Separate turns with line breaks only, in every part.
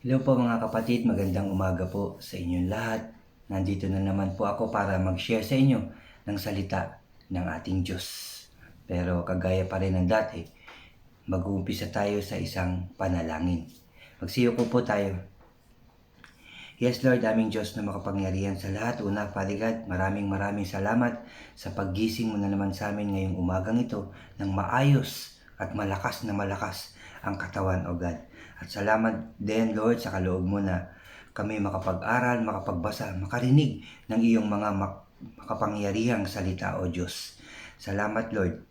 Hello po mga kapatid, magandang umaga po sa inyong lahat. Nandito na naman po ako para mag-share sa inyo ng salita ng ating Diyos. Pero kagaya pa rin ng dati, mag-uumpisa tayo sa isang panalangin. Magsiyoko po tayo. Yes Lord, aming Diyos na makapangyarihan sa lahat. Una, Father God, maraming salamat sa paggising mo na naman sa amin ngayong umagang ito ng maayos at malakas na malakas ang katawan, O God. At salamat din, Lord, sa kaloob mo na kami makapag-aral, makapagbasa, makarinig ng iyong mga makapangyarihang salita, O Diyos. Salamat, Lord.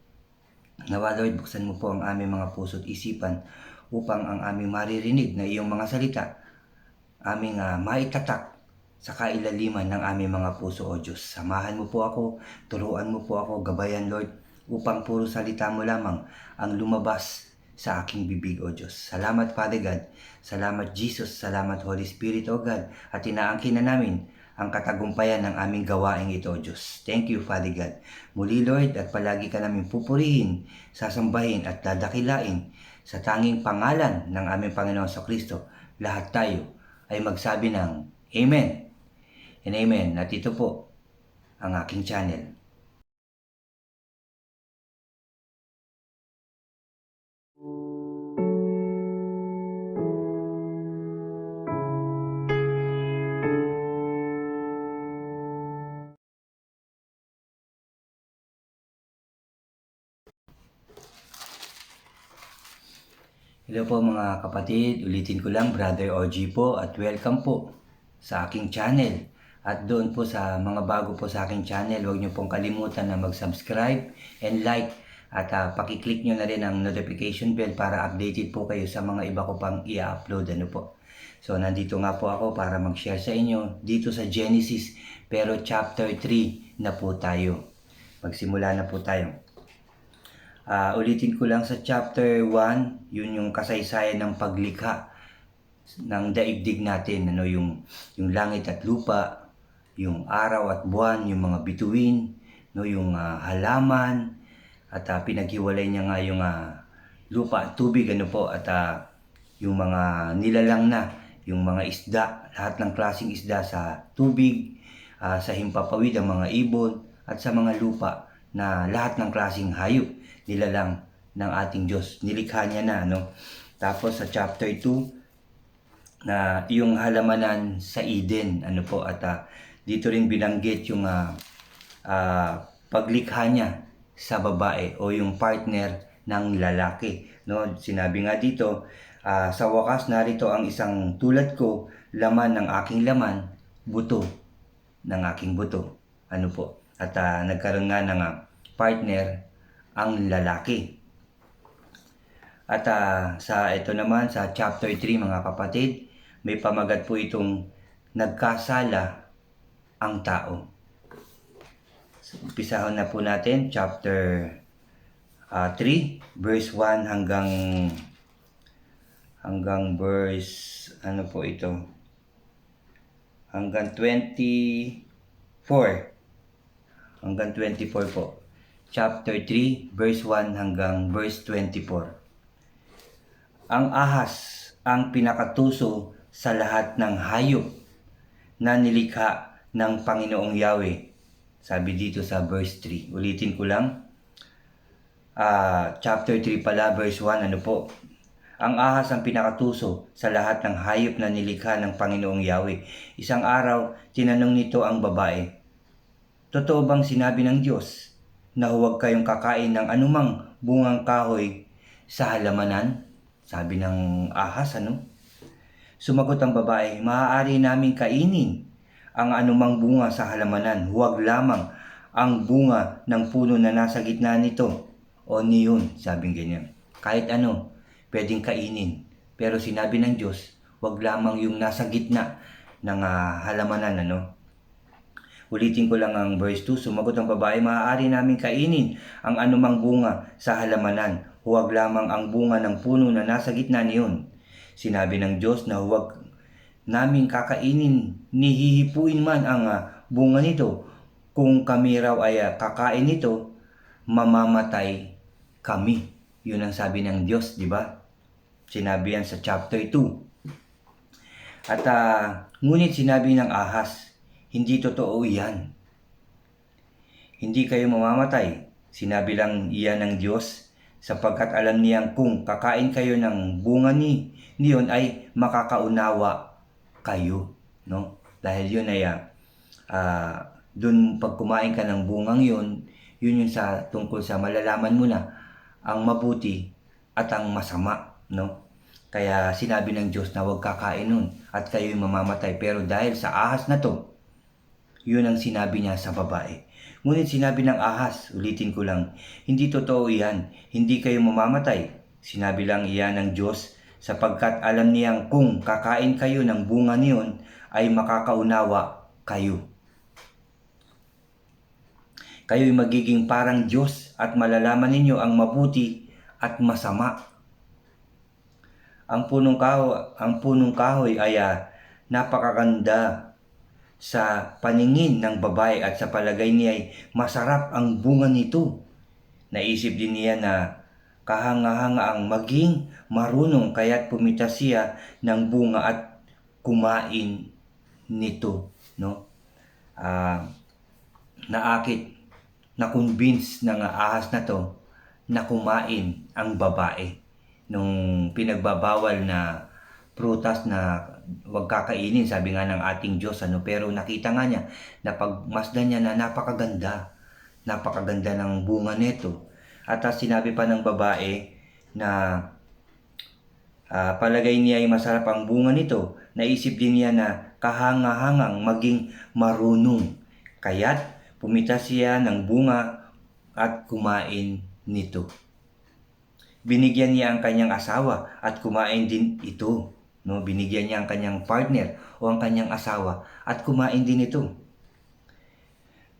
Nawa, Lord, buksan mo po ang aming mga puso at isipan upang ang aming maririnig na iyong mga salita aming maitatak sa kailaliman ng aming mga puso, O Diyos. Samahan mo po ako, turuan mo po ako, gabayan, Lord, upang puro salita mo lamang ang lumabas sa aking bibig, O Diyos. Salamat, Father God. Salamat, Jesus. Salamat, Holy Spirit, O God. At inaangkin na namin ang katagumpayan ng aming gawaing ito, O Diyos. Thank you, Father God. Muli, Lord, at palagi ka namin pupurihin, sasambahin at dadakilain sa tanging pangalan ng aming Panginoon sa Kristo. Lahat tayo ay magsabi ng Amen and Amen. At ito po ang aking channel. Hello po mga kapatid, ulitin ko lang, Brother OG po at welcome po sa aking channel. At doon po sa mga bago po sa aking channel, huwag niyo pong kalimutan na mag-subscribe and like at pakiclick niyo na rin ang notification bell para updated po kayo sa mga iba ko pang i-upload. Ano po. So nandito nga po ako para mag-share sa inyo dito sa Genesis pero chapter 3 na po tayo. Magsimula na po tayo. Ulitin ko lang sa chapter 1, yun yung kasaysayan ng paglikha ng daigdig natin, ano yung langit at lupa, yung araw at buwan, yung mga bituin, no, yung halaman at pinaghiwalay niya nga yung lupa at tubig, ano po, at yung mga nilalang na, yung mga isda, lahat ng klaseng isda sa tubig, sa himpapawid ang mga ibon at sa mga lupa na lahat ng klaseng hayop nilalang ng ating Diyos. Nilikha niya na, no? Tapos sa chapter 2 na yung halamanan sa Eden, ano po, at dito rin binanggit yung paglikha niya sa babae o yung partner ng lalaki, no? Sinabi nga dito, sa wakas narito ang isang tulad ko, laman ng aking laman, buto ng aking buto. Ano po? At nagkaroon nga ng partner ang lalaki. At sa ito naman, sa chapter 3 mga kapatid, may pamagat po itong nagkasala ang tao. So, umpisahon na po natin, chapter 3, verse 1 hanggang verse, ano po ito? Hanggang 24. Hanggang 24 po. Chapter 3, verse 1 hanggang verse 24. Ang ahas ang pinakatuso sa lahat ng hayop na nilikha ng Panginoong Yahweh. Sabi dito sa verse 3. Ulitin ko lang. Chapter 3 pala, verse 1. Ano po? Ang ahas ang pinakatuso sa lahat ng hayop na nilikha ng Panginoong Yahweh. Isang araw, tinanong nito ang babae, totoo bang sinabi ng Diyos na huwag kayong kakain ng anumang bungang kahoy sa halamanan? Sabi ng ahas, ano? Sumagot ang babae, maaari naming kainin ang anumang bunga sa halamanan, huwag lamang ang bunga ng puno na nasa gitna nito o niyon, sabing ganyan. Kahit ano, pwedeng kainin. Pero sinabi ng Diyos, huwag lamang yung nasa gitna ng halamanan, ano? Ulitin ko lang ang verse 2. Sumagot ang babae, maaari namin kainin ang anumang bunga sa halamanan. Huwag lamang ang bunga ng puno na nasa gitna niyon. Sinabi ng Diyos na huwag namin kakainin, nihihipuin man ang bunga nito. Kung kami raw ay kakain nito, mamamatay kami. Yun ang sabi ng Diyos, di ba? Sinabi yan sa chapter 2. At ngunit sinabi ng ahas, hindi totoo iyan. Hindi kayo mamamatay. Sinabi lang iyan ng Diyos sapagkat alam niyang kung kakain kayo ng bunga niyon ay makakaunawa kayo. No? Dahil yun ay dun pag kumain ka ng bungang yun, yun yung tungkol sa malalaman mo na ang mabuti at ang masama. No? Kaya sinabi ng Diyos na huwag kakain nun at kayo'y mamamatay. Pero dahil sa ahas na to, yun ang sinabi niya sa babae. Ngunit sinabi ng ahas, ulitin ko lang, hindi totoo iyan, hindi kayo mamamatay. Sinabi lang iyan ng Diyos sapagkat alam niyang kung kakain kayo ng bunga niyon ay makakaunawa kayo. Kayo'y magiging parang Diyos at malalaman ninyo ang mabuti at masama. Ang punong kahoy ay napakaganda sa paningin ng babae at sa palagay niya ay masarap ang bunga nito. Naisip din niya na kahanga-hanga ang maging marunong kaya't pumitas siya ng bunga at kumain nito. No? Na-convince ng ahas na to na kumain ang babae nung pinagbabawal na prutas na huwag kakainin, sabi nga ng ating Diyos, pero nakita nga niya na pagmasdan niya na napakaganda ng bunga nito. At sinabi pa ng babae na palagay niya ay masarap ang bunga nito. Naisip din niya na kahanga-hangang maging marunong. Kaya't pumitas siya ng bunga at kumain nito. Binigyan niya ang kanyang asawa at kumain din ito. No, binigyan niya ang kanyang partner o ang kanyang asawa at kumain din ito.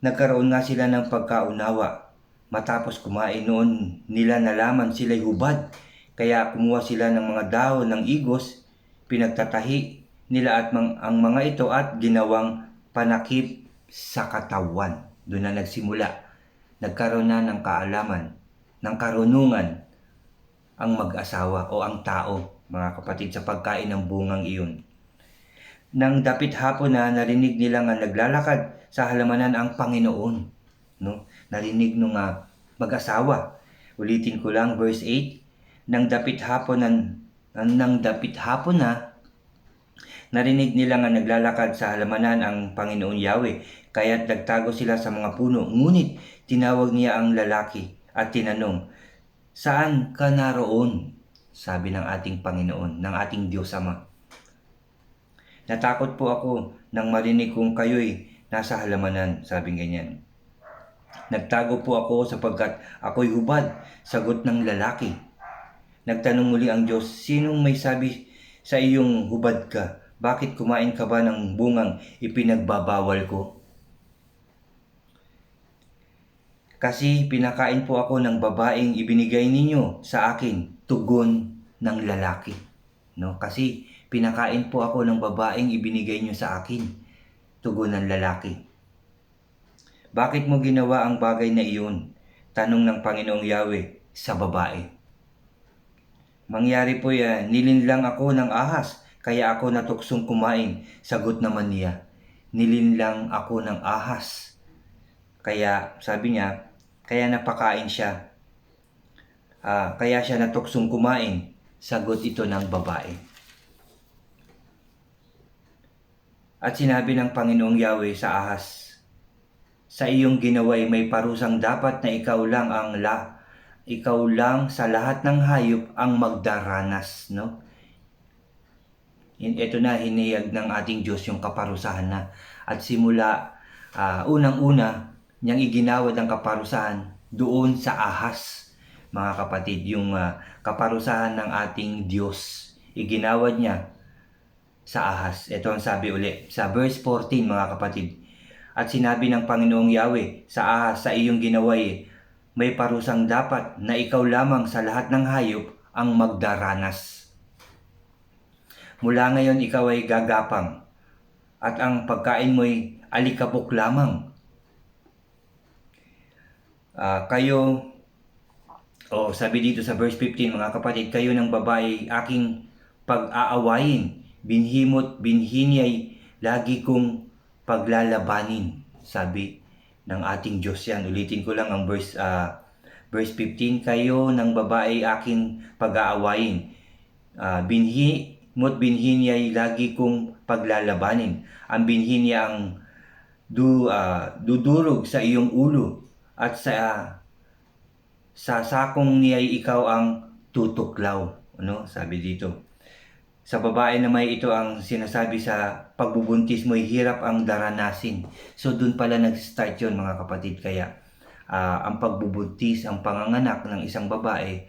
Nagkaroon nga sila ng pagkaunawa. Matapos kumain noon nila nalaman sila'y hubad. Kaya kumuha sila ng mga dahon ng igos, pinagtatahi nila at ang mga ito at ginawang panakip sa katawan. Doon na nagsimula. Nagkaroon na ng kaalaman, ng karunungan ang mag-asawa o ang tao, mga kapatid, sa pagkain ng bungang iyon. Nang dapit hapon na narinig nila nga naglalakad sa halamanan ang Panginoon. No? Narinig nung mag-asawa. Ulitin ko lang, verse 8. Nang dapit hapon na narinig nila nga naglalakad sa halamanan ang Panginoon Yahweh. Kaya't nagtago sila sa mga puno. Ngunit tinawag niya ang lalaki at tinanong, "Saan ka naroon?" Sabi ng ating Panginoon, ng ating Diyos Ama. "Natakot po ako nang marinig kong kayo'y nasa halamanan," sabi ganyan. "Nagtago po ako sapagkat ako'y hubad," sagot ng lalaki. Nagtanong muli ang Diyos, "Sinong may sabi sa iyong hubad ka? Bakit kumain ka ba ng bungang ipinagbabawal ko?" "Kasi pinakain po ako ng babaeng ibinigay ninyo sa akin," tugon ng lalaki. No? "Kasi pinakain po ako ng babaeng ibinigay niyo sa akin," tugon ng lalaki. "Bakit mo ginawa ang bagay na iyon?" tanong ng Panginoong Yahweh sa babae. "Mangyari po yan, nilinlang ako ng ahas, kaya ako natuksong kumain," sagot naman niya. Nilinlang ako ng ahas. Kaya sabi niya, kaya napakain siya. Kaya siya natuksong kumain, sagot ito ng babae. At sinabi ng Panginoong Yahweh sa ahas, "Sa iyong ginawa'y may parusang dapat na ikaw lang sa lahat ng hayop ang magdaranas." No? Ito na, hiniyag ng ating Diyos yung kaparusahan na. At simula unang-una niyang iginawad ang kaparusahan doon sa ahas, mga kapatid. Yung kaparusahan ng ating Diyos, iginawad niya sa ahas. Ito ang sabi uli sa verse 14, mga kapatid. At sinabi ng Panginoong Yahweh sa ahas, "Sa iyong ginawa'y may parusang dapat na ikaw lamang sa lahat ng hayop ang magdaranas. Mula ngayon ikaw ay gagapang at ang pagkain mo'y alikabok lamang. Sabi dito sa verse 15, mga kapatid, kayo ng babae aking pag-aawayin. binhimot binhi niya ay lagi kong paglalabanin, sabi ng ating Diyos. Yan, ulitin ko lang ang verse 15, kayo ng babae aking pag-aawayin. Binhi mo't binhi niya ay lagi kong paglalabanin. Ang binhi niya ang dudurog sa iyong ulo, at sa sakong niya ay ikaw ang tutuklaw. Ano? Sabi dito. Sa babae na may ito ang sinasabi sa pagbubuntis mo'y hirap ang daranasin. So doon pala nag-start yun, mga kapatid. Kaya ang pagbubuntis, ang panganganak ng isang babae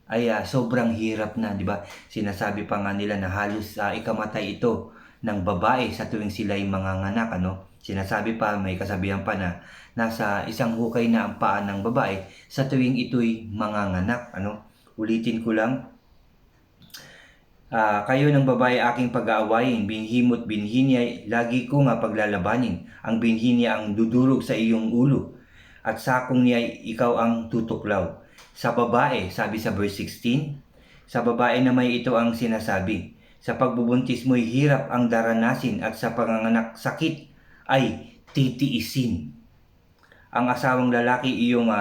ay sobrang hirap na, di ba? Sinasabi pa nga nila na halos ikamatay ito ng babae sa tuwing sila'y manganganak, ano? Sinasabi pa, may kasabihan pa na nasa isang hukay na ang paa ng babae sa tuwing ito'y manganganak, ano? Ulitin ko lang, kayo ng babae aking pag-aawayin, binhimo't binhi niya, lagi ko nga paglalabanin. Ang binhi niya ang dudurog sa iyong ulo, at sakong niya ikaw ang tutuklaw. Sa babae, sabi sa verse 16, sa babae na may ito ang sinasabi, sa pagbubuntis mo'y hirap ang daranasin, at sa panganganak sakit ay titiisin. Ang asawang lalaki iyong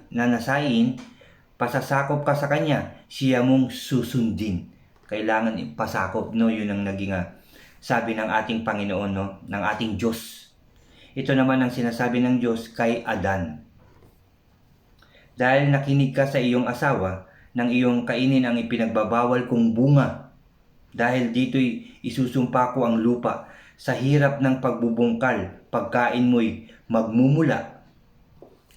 nanasain, pasasakop ka sa kanya, siya mong susundin. Kailangan ipasakop, no? Yun ang naging sabi ng ating Panginoon, no? Ng ating Diyos. Ito naman ang sinasabi ng Diyos kay Adan. Dahil nakinig ka sa iyong asawa, nang iyong kainin ang ipinagbabawal kong bunga, dahil dito'y isusumpa ko ang lupa, sa hirap ng pagbubungkal, pagkain mo'y magmumula.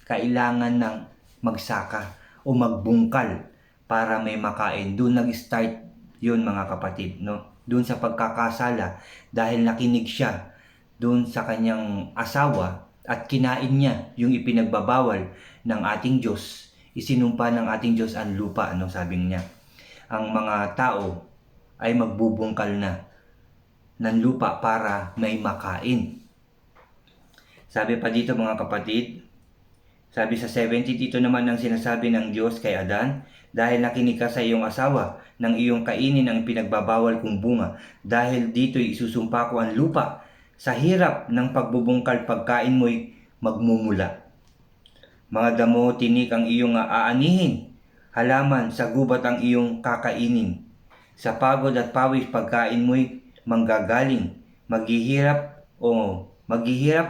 Kailangan ng magsaka o magbungkal para may makain. Doon nag-start yun, mga kapatid, no? Doon sa pagkakasala, dahil nakinig siya doon sa kanyang asawa at kinain niya yung ipinagbabawal ng ating Diyos, isinumpa ng ating Diyos ang lupa, ano? Sabi niya, ang mga tao ay magbubungkal na ng lupa para may makain. Sabi pa dito, mga kapatid, sabi sa 70, dito naman ang sinasabi ng Diyos kay Adan, dahil nakinig ka sa iyong asawa, nang iyong kainin ang pinagbabawal kong bunga, dahil dito'y isusumpa ko ang lupa, sa hirap ng pagbubungkal pagkain mo'y magmumula. Mga damo tinik ang iyong aanihin, halaman sa gubat ang iyong kakainin. Sa pagod at pawis pagkain mo'y manggagaling, maghihirap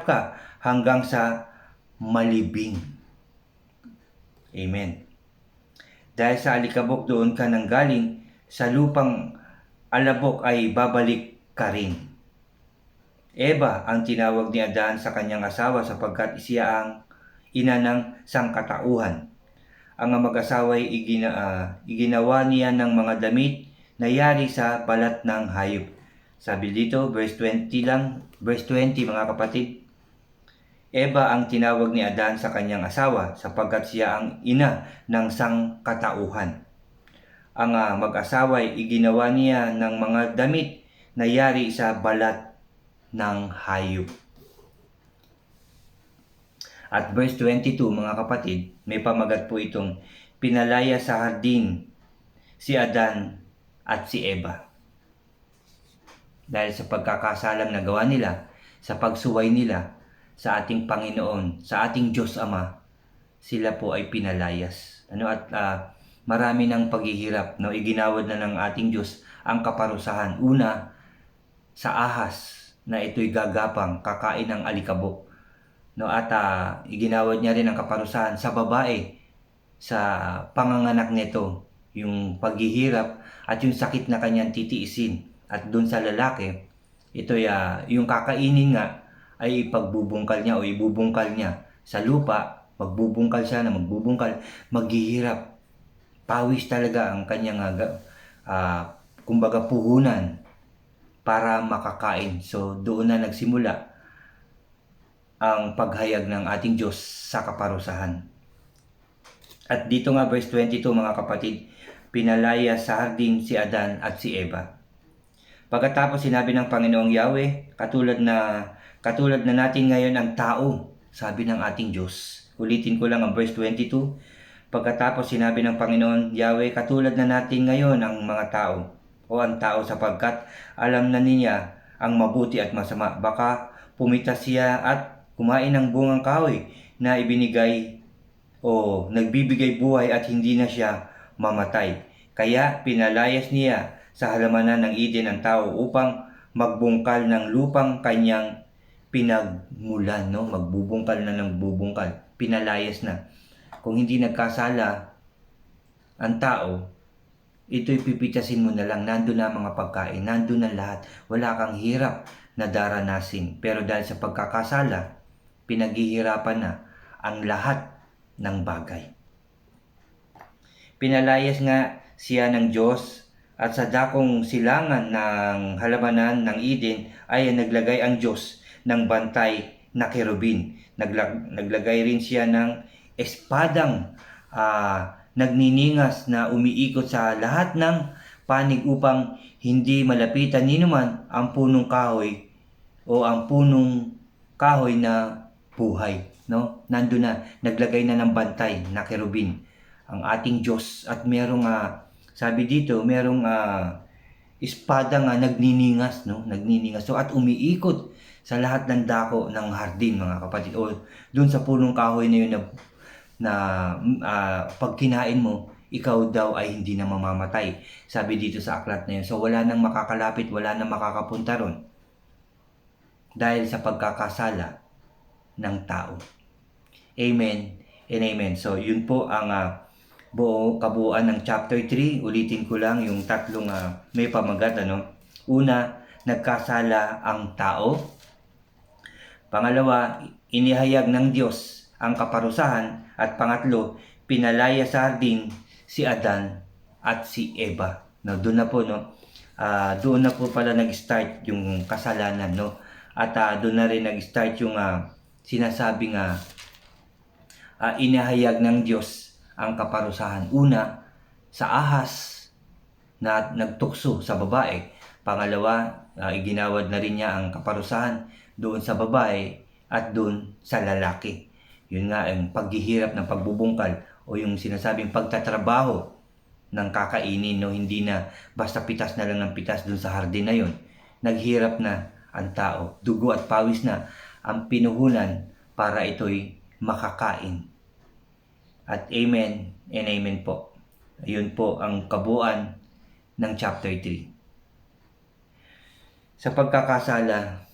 ka hanggang sa malibing. Amen. Dahil sa alikabok doon ka nanggaling, sa lupang alabok ay babalik ka rin. Eva ang tinawag ni Adan sa kanyang asawa sapagkat siya ang ina ng sangkatauhan. Ang mag-asawa ay iginawa niya ng mga damit na yari sa balat ng hayop. Sabi dito, verse 20 lang, verse 20, mga kapatid. Eva ang tinawag ni Adan sa kanyang asawa sapagkat siya ang ina ng sangkatauhan. Ang mag-asawa ay iginawa niya ng mga damit na yari sa balat ng hayop. At verse 22, mga kapatid, may pamagat po itong pinalaya sa hardin si Adan at si Eva. Dahil sa pagkakasalang nagawa nila, sa pagsuway nila sa ating Panginoon, sa ating Diyos Ama, sila po ay pinalayas. Marami ng paghihirap, no? Iginawad na ng ating Diyos ang kaparusahan. Una, sa ahas na ito'y gagapang, kakain ng alikabok. No? At iginawad niya rin ang kaparusahan sa babae, sa panganganak nito, yung paghihirap at yung sakit na kanyang titiisin. At doon sa lalaki, ito'y yung kakainin nga ay ipagbubungkal niya o ibubungkal niya sa lupa. Magbubungkal siya na magbubungkal, maghihirap. Pawis talaga ang kanyang kumbaga puhunan para makakain. So doon na nagsimula ang paghayag ng ating Diyos sa kaparusahan. At dito nga verse 22, mga kapatid, pinalaya sa hardin si Adan at si Eva. Pagkatapos sinabi ng Panginoong Yahweh, katulad na natin ngayon ang tao, sabi ng ating Diyos. Ulitin ko lang ang verse 22. Pagkatapos sinabi ng Panginoon, Yahweh, katulad na natin ngayon ang mga tao o ang tao sapagkat alam na niya ang mabuti at masama. Baka pumitas siya at kumain ng bungang kahoy na ibinigay o nagbibigay buhay at hindi na siya mamatay. Kaya pinalayas niya sa halamanan ng Eden ang tao upang magbungkal ng lupang kanyang pinagmulan, no? Magbubungkal na ng bubungkal. Pinalayas na. Kung hindi nagkasala ang tao, ito'y pipitasin mo na lang. Nandun na ang mga pagkain, nandun na lahat. Wala kang hirap na daranasin. Pero dahil sa pagkakasala, pinaghihirapan na ang lahat ng bagay. Pinalayas nga siya ng Diyos at sa dakong silangan ng halamanan ng Eden ay naglagay ang Diyos ng bantay na kerubin. Naglagay rin siya ng espadang nagniningas na umiikot sa lahat ng panig upang hindi malapitan ni naman ang punong kahoy o ang punong kahoy na buhay, no? Nandun na, naglagay na ng bantay na kerubin ang ating Diyos at merong sabi dito, merong espada nga nagniningas, no? Nagniningas. So at umiikot sa lahat ng dako ng hardin, mga kapatid, o dun sa punong kahoy na yun na pag kinain mo, ikaw daw ay hindi na mamamatay. Sabi dito sa aklat na yun. So wala nang makakalapit, wala nang makakapunta ron dahil sa pagkakasala ng tao. Amen and amen. So yun po ang kabuuan ng chapter 3. Ulitin ko lang yung tatlong may pamagat. Una, nagkasala ang tao. Pangalawa, inihayag ng Diyos ang kaparusahan. At pangatlo, pinalaya sa hardin si Adan at si Eva. No, doon na po, doon na po pala nag-start yung kasalanan, no? At doon na rin nag-start yung sinasabing inihayag ng Diyos ang kaparusahan. Una, sa ahas na nagtukso sa babae. Pangalawa, iginawad na rin niya ang kaparusahan doon sa babae at doon sa lalaki. Yun nga, ang paghihirap ng pagbubungkal o yung sinasabing pagtatrabaho ng kakainin, no? Hindi na basta pitas na lang ng pitas dun sa hardin na yun. Naghirap na ang tao. Dugo at pawis na ang pinuhunan para ito'y makakain. At amen and amen po. Ayun po ang kabuuan ng chapter 3. Sa pagkakasala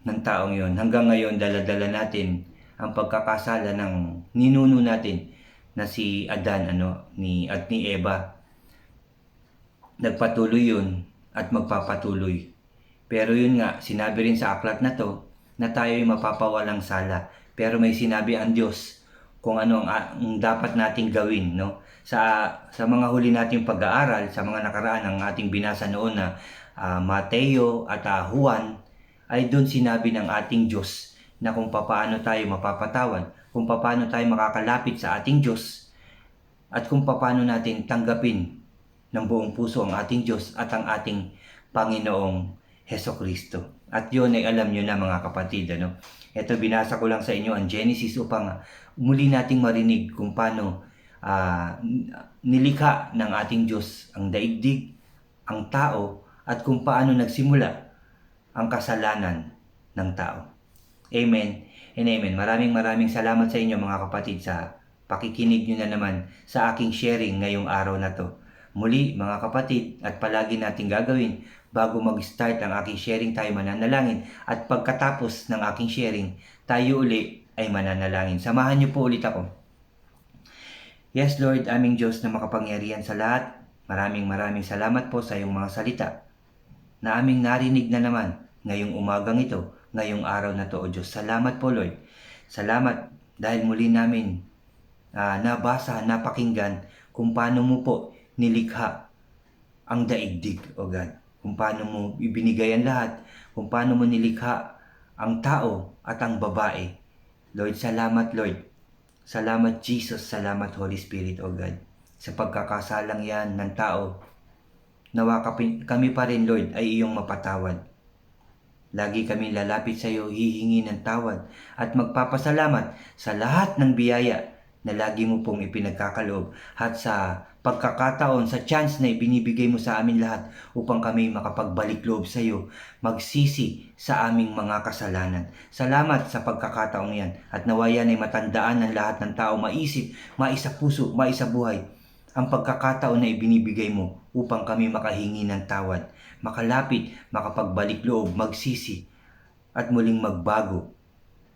ng taong yun, hanggang ngayon dala-dala natin ang pagkakasala ng ninuno natin na si Adan ni Eva. Nagpatuloy yun at magpapatuloy. Pero yun nga, sinabi rin sa aklat na to na tayo'y mapapawalang sala. Pero may sinabi ang Diyos kung ano ang dapat nating gawin, no? Sa mga huli nating pag-aaral, sa mga nakaraan ng ating binasa noon na Mateo at Juan, ay doon sinabi ng ating Diyos na kung paano tayo mapapatawad, kung paano tayo makakalapit sa ating Diyos, at kung paano natin tanggapin ng buong puso ang ating Diyos at ang ating Panginoong Hesukristo. At yun ay alam nyo na, mga kapatid. Ito, binasa ko lang sa inyo ang Genesis upang muli nating marinig kung paano nilikha ng ating Diyos ang daigdig, ang tao, at kung paano nagsimula ang kasalanan ng tao. Amen and amen. Maraming salamat sa inyo, mga kapatid, sa pakikinig nyo na naman sa aking sharing ngayong araw na to. Muli, mga kapatid, at palagi natin gagawin bago mag-start ang aking sharing, tayo mananalangin. At pagkatapos ng aking sharing, tayo uli ay mananalangin. Samahan niyo po ulit ako. Yes, Lord, aming Diyos na makapangyarihan sa lahat. Maraming salamat po sa iyong mga salita na aming narinig na naman ngayong umagang ito, ngayong araw na to, O Diyos. Salamat po, Lord. Salamat dahil muli namin nabasa, napakinggan kung paano mo po nilikha ang daigdig, O God. Kung paano mo ibinigay ang lahat, kung paano mo nilikha ang tao at ang babae. Lord, salamat, Lord. Salamat, Jesus. Salamat, Holy Spirit, O God. Sa pagkakasalang yan ng tao, nawa kami pa rin, Lord, ay iyong mapatawad. Lagi kami lalapit sa iyo, hihingi ng tawad at magpapasalamat sa lahat ng biyaya na lagi mo pong ipinagkakaloob at sa pagkakataon, sa chance na ibinibigay mo sa amin lahat upang kami makapagbalik loob sa iyo, magsisi sa aming mga kasalanan. Salamat sa pagkakataong yan at nawayan ay matandaan ng lahat ng tao, maisip, maisa puso, maisa buhay ang pagkakataon na ibinibigay mo upang kami makahingi ng tawad, makalapit, makapagbalik loob, magsisi at muling magbago,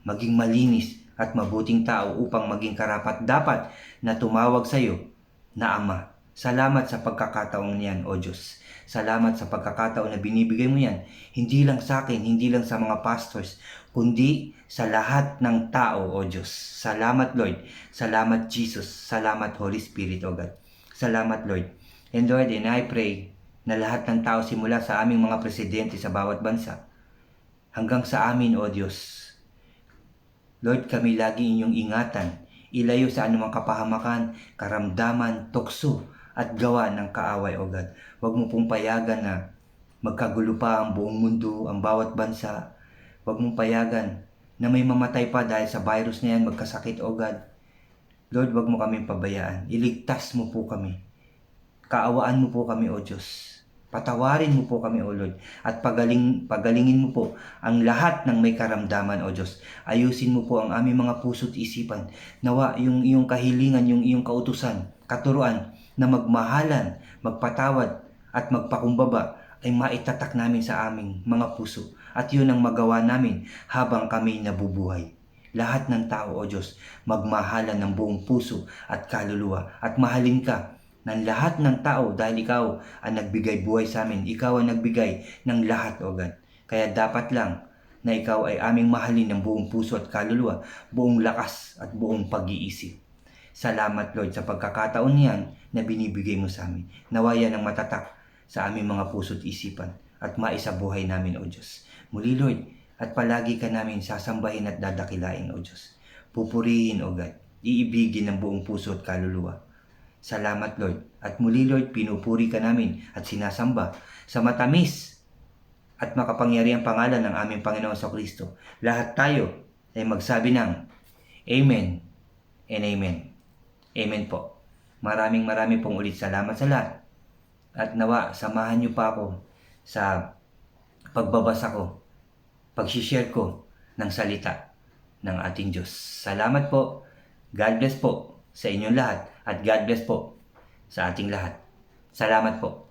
maging malinis at mabuting tao upang maging karapat-dapat na tumawag sa iyo na Ama. Salamat sa pagkakataong yan, O Diyos. Salamat sa pagkakataon na binibigay mo yan, hindi lang sa akin, hindi lang sa mga pastors, kundi sa lahat ng tao, O Diyos. Salamat, Lord. Salamat, Jesus. Salamat, Holy Spirit, O God. Salamat, Lord. And Lord, and I pray na lahat ng tao simula sa aming mga presidente sa bawat bansa, hanggang sa amin, O Diyos. Lord, kami lagi inyong ingatan, ilayo sa anumang kapahamakan, karamdaman, tukso, at gawa ng kaaway, O God. Huwag mo pong payagan na magkagulo pa ang buong mundo, ang bawat bansa. Huwag mong payagan na may mamatay pa dahil sa virus na yan, magkasakit, O God. Lord, huwag mo kaming pabayaan. Iligtas mo po kami. Kaawaan mo po kami, O Diyos. Patawarin mo po kami, O Lord, at pagalingin mo po ang lahat ng may karamdaman, O Diyos. Ayusin mo po ang aming mga puso't isipan. Nawa yung iyong kahilingan, yung iyong kautusan, katuruan na magmahalan, magpatawad at magpakumbaba ay maitatak namin sa aming mga puso. At yun ang magawa namin habang kami nabubuhay. Lahat ng tao, O Diyos, magmahalan ng buong puso at kaluluwa at mahalin ka ng lahat ng tao dahil ikaw ang nagbigay buhay sa amin. Ikaw ang nagbigay ng lahat, O God. Kaya dapat lang na ikaw ay aming mahalin ng buong puso at kaluluwa, buong lakas at buong pag-iisip. Salamat, Lord, sa pagkakataon niyan na binibigay mo sa amin. Nawayan ang matatak sa aming mga puso at isipan at maisabuhay namin, O Diyos. Muli, Lord, at palagi ka namin sasambahin at dadakilain, O Diyos. Pupurihin, O God. Iibigin ng buong puso at kaluluwa. Salamat, Lord. At muli, Lord, pinupuri ka namin at sinasamba sa matamis at makapangyarihang pangalan ng aming Panginoon sa Kristo. Lahat tayo ay magsabi ng Amen and Amen. Amen po. Maraming pong ulit salamat sa lahat. At nawa, samahan niyo pa ako sa pagbabasa ko, pag-share ko ng salita ng ating Diyos. Salamat po. God bless po sa inyong lahat at God bless po sa ating lahat. Salamat po.